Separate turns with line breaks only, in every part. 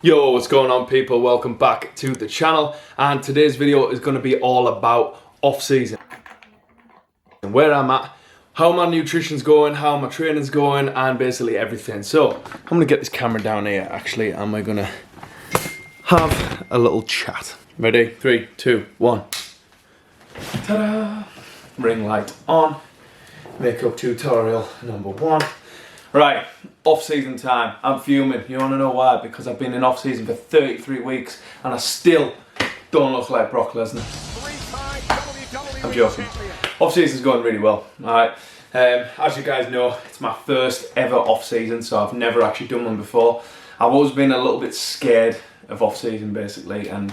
Yo, what's going on people? Welcome back to the channel, and today's video is going to be all about off-season and where I'm at, how my nutrition's going, how my training's going, and basically everything. So I'm going to get this camera down here actually, and we're going to have a little chat. Ready? 3, 2, 1. Ta-da! Ring light on. Makeup tutorial number 1. Right, off-season time. I'm fuming. You want to know why? Because I've been in off-season for 33 weeks and I still don't look like Brock Lesnar. I'm joking. Off-season's going really well. Alright, as you guys know, it's my first ever off-season, so I've never actually done one before. I've always been a little bit scared of off-season basically, and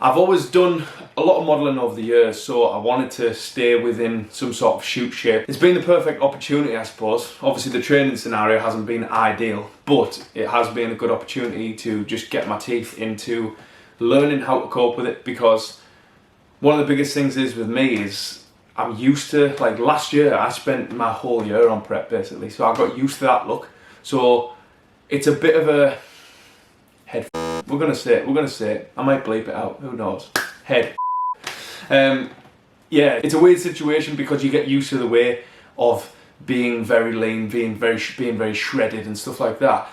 I've always done a lot of modelling over the years, so I wanted to stay within some sort of shoot shape. It's been the perfect opportunity, I suppose. Obviously the training scenario hasn't been ideal, but it has been a good opportunity to just get my teeth into learning how to cope with it, because one of the biggest things is with me is I'm used to, like last year I spent my whole year on prep basically, so I got used to that look. So it's a bit of a head We're gonna say it. I might bleep it out. Who knows? Head. Yeah, it's a weird situation because you get used to the way of being very lean, being very shredded and stuff like that.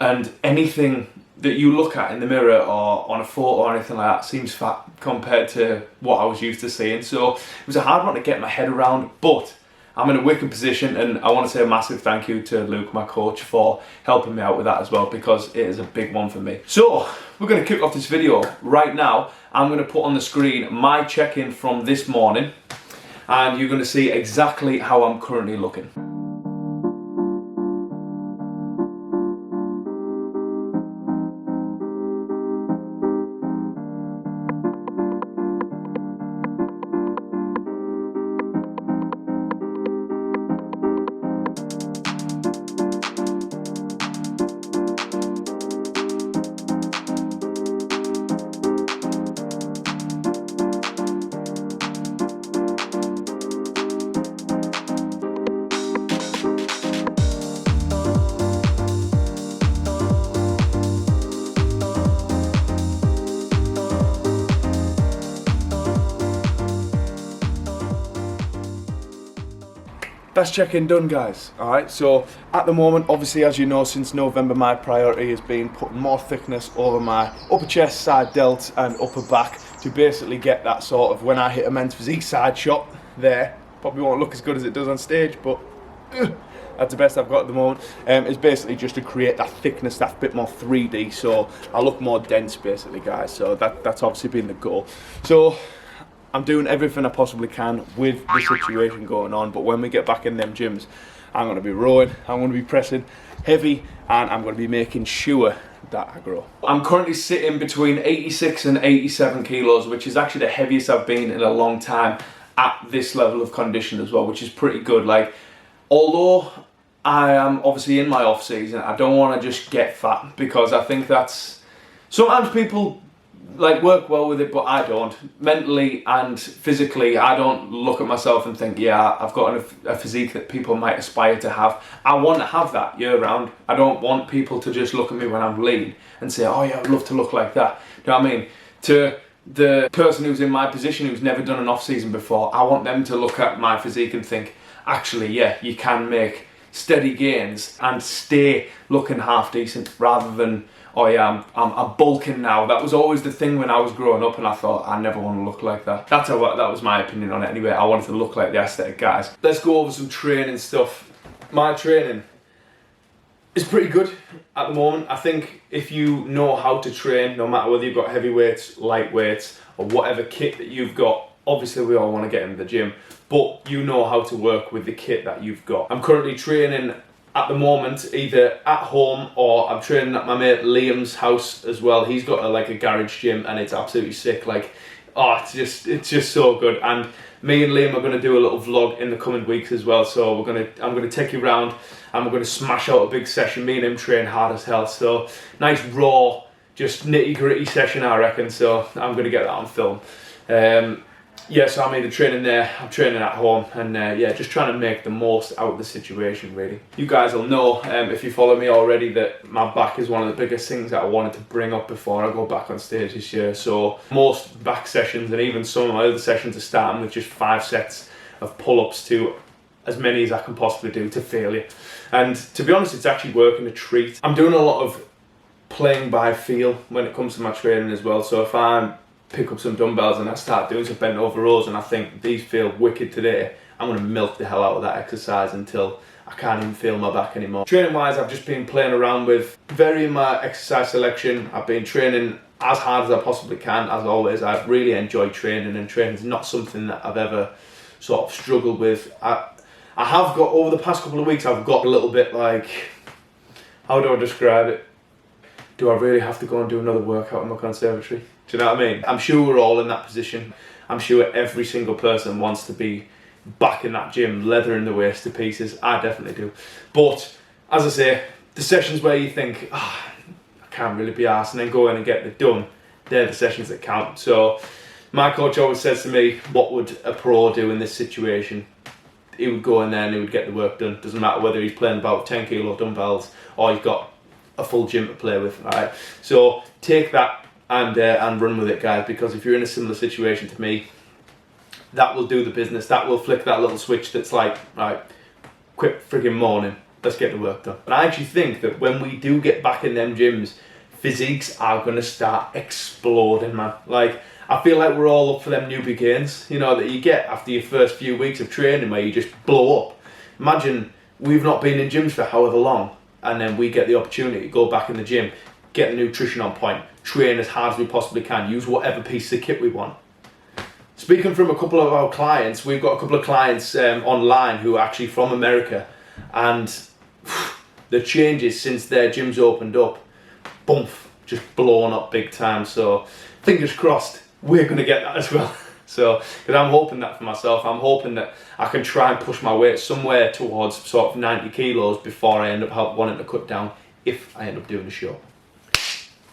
And anything that you look at in the mirror or on a photo or anything like that seems fat compared to what I was used to seeing. So it was a hard one to get my head around, but I'm in a wicked position, and I want to say a massive thank you to Luke, my coach, for helping me out with that as well, because it is a big one for me. So we're going to kick off this video right now. I'm going to put on the screen my check-in from this morning, and you're going to see exactly how I'm currently looking. That's check-in done, guys. Alright, so at the moment, obviously, as you know, since November, my priority has been putting more thickness over my upper chest, side delt, and upper back to basically get that sort of, when I hit a men's physique side shot there, probably won't look as good as it does on stage, but that's the best I've got at the moment. It's basically just to create that thickness, that bit more 3D, so I look more dense, basically, guys. So that's obviously been the goal. So I'm doing everything I possibly can with the situation going on, but when we get back in them gyms, I'm going to be rowing, I'm going to be pressing heavy, and I'm going to be making sure that I grow. I'm currently sitting between 86 and 87 kilos, which is actually the heaviest I've been in a long time at this level of condition as well, which is pretty good. Like, although I am obviously in my off season, I don't want to just get fat, because I think that's, sometimes people like work well with it, but I don't. Mentally and physically, I don't look at myself and think, yeah, I've got a physique that people might aspire to have. I want to have that year round. I don't want people to just look at me when I'm lean and say, oh yeah, I'd love to look like that. Do you know what I mean? To the person who's in my position, who's never done an off season before, I want them to look at my physique and think, actually, yeah, you can make steady gains and stay looking half decent, rather than, oh yeah, I'm bulking now. That was always the thing when I was growing up, and I thought, I never want to look like that. That was my opinion on it anyway. I wanted to look like the aesthetic guys. Let's go over some training stuff. My training is pretty good at the moment. I think if you know how to train, no matter whether you've got heavy weights, light weights, or whatever kit that you've got, obviously we all want to get in the gym, but you know how to work with the kit that you've got. I'm currently training at the moment either at home, or I'm training at my mate Liam's house as well. He's got a garage gym, and it's absolutely sick. Like, oh, it's just so good. And me and Liam are going to do a little vlog in the coming weeks as well. So I'm going to take you around, and we're going to smash out a big session. Me and him train hard as hell. So nice raw, just nitty gritty session, I reckon. So I'm going to get that on film. yeah, so I'm either training there, I'm training at home, and yeah, just trying to make the most out of the situation, really. You guys will know, if you follow me already, that my back is one of the biggest things that I wanted to bring up before I go back on stage this year. So most back sessions, and even some of my other sessions, are starting with just 5 sets of pull-ups to as many as I can possibly do to failure. And to be honest, it's actually working a treat. I'm doing a lot of playing by feel when it comes to my training as well. So if I pick up some dumbbells and I start doing some bent over rows and I think these feel wicked today, I'm going to milk the hell out of that exercise until I can't even feel my back anymore. Training wise, I've just been playing around with varying my exercise selection. I've been training as hard as I possibly can. As always, I really enjoy training, and training is not something that I've ever sort of struggled with. I have got, over the past couple of weeks, I've got a little bit like, how do I describe it? Do I really have to go and do another workout in my conservatory? Do you know what I mean? I'm sure we're all in that position. I'm sure every single person wants to be back in that gym, leathering the waist to pieces. I definitely do. But, as I say, the sessions where you think, I can't really be arsed, and then go in and get it done, they're the sessions that count. So, my coach always says to me, what would a pro do in this situation? He would go in there and he would get the work done. Doesn't matter whether he's playing about 10 kilo dumbbells or he's got a full gym to play with. Alright, so take that and run with it, guys, because if you're in a similar situation to me, that will do the business. That will flick that little switch that's like, right, quit friggin' moaning, let's get the work done. And I actually think that when we do get back in them gyms, physiques are going to start exploding, man. Like, I feel like we're all up for them newbie gains, you know, that you get after your first few weeks of training where you just blow up. Imagine we've not been in gyms for however long, and then we get the opportunity to go back in the gym, get the nutrition on point, train as hard as we possibly can, use whatever piece of kit we want. Speaking from a couple of our clients, we've got a couple of clients online who are actually from America, and the changes since their gyms opened up, boom, just blown up big time. So fingers crossed, we're going to get that as well. So, because I'm hoping that for myself, I'm hoping that I can try and push my weight somewhere towards sort of 90 kilos before I end up wanting to cut down, if I end up doing a show.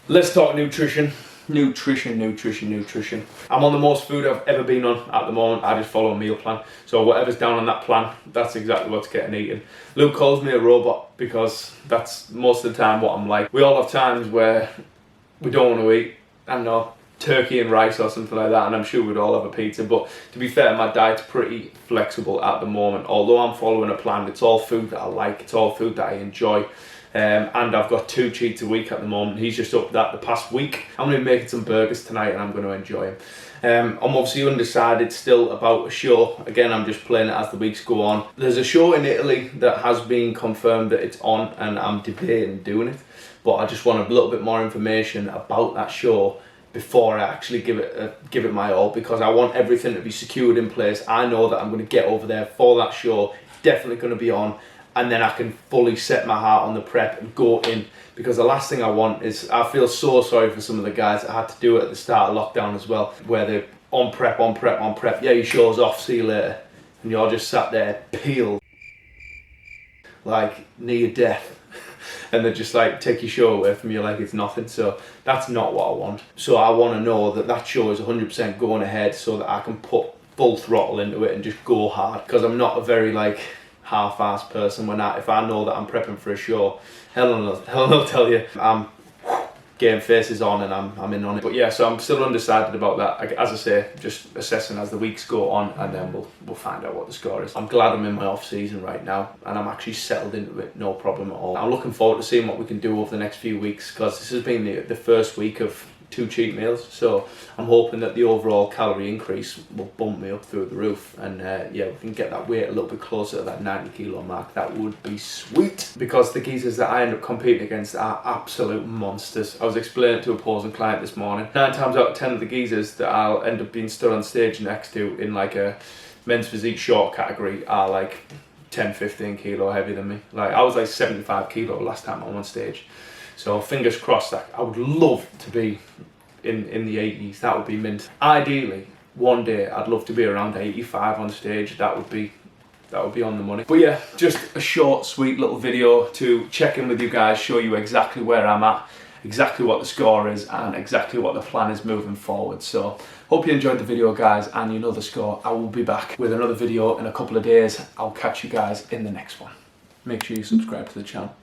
Let's talk nutrition. Nutrition. I'm on the most food I've ever been on at the moment. I just follow a meal plan. So whatever's down on that plan, that's exactly what's getting eaten. Luke calls me a robot because that's most of the time what I'm like. We all have times where we don't want to eat, I don't know, turkey and rice or something like that, and I'm sure we'd all have a pizza. But to be fair, my diet's pretty flexible at the moment. Although I'm following a plan, it's all food that I like, it's all food that I enjoy. And I've got 2 cheats a week at the moment. He's just upped that the past week. I'm going to be making some burgers tonight and I'm going to enjoy them. I'm obviously undecided still about a show. Again, I'm just playing it as the weeks go on. There's a show in Italy that has been confirmed that it's on, and I'm debating doing it. But I just want a little bit more information about that show before I actually give it my all, because I want everything to be secured in place. I know that I'm going to get over there for that show. It's definitely going to be on. And then I can fully set my heart on the prep and go in, because the last thing I want is, I feel so sorry for some of the guys that had to do it at the start of lockdown as well, where they're on prep, yeah, your show's off, see you later, and you're just sat there peeled like near death, and they just like take your show away from you like it's nothing. So that's not what I want. So I want to know that that show is 100% going ahead, so that I can put full throttle into it and just go hard, because I'm not a very like half-assed person. If I know that I'm prepping for a show, hell I'll tell you, I'm getting faces on and I'm in on it. But yeah, so I'm still undecided about that. As I say, just assessing as the weeks go on, and then we'll find out what the score is. I'm glad I'm in my off season right now, and I'm actually settled into it, no problem at all. I'm looking forward to seeing what we can do over the next few weeks, because this has been the first week of 2 cheat meals, so I'm hoping that the overall calorie increase will bump me up through the roof, and yeah, we can get that weight a little bit closer to that 90 kilo mark. That would be sweet, because the geezers that I end up competing against are absolute monsters. I was explaining it to a opposing client this morning. 9 times out of 10 of the geezers that I'll end up being stood on stage next to in like a men's physique short category are like 10-15 kilo heavier than me. Like, I was like 75 kilo last time I'm on stage. So fingers crossed, that I would love to be in the 80s. That would be mint. Ideally, one day I'd love to be around 85 on stage. That would be on the money. But yeah, just a short, sweet little video to check in with you guys, show you exactly where I'm at. exactly what the score is and exactly what the plan is moving forward. So hope you enjoyed the video, guys, and you know the score. I will be back with another video in a couple of days. I'll catch you guys in the next one. Make sure you subscribe to the channel.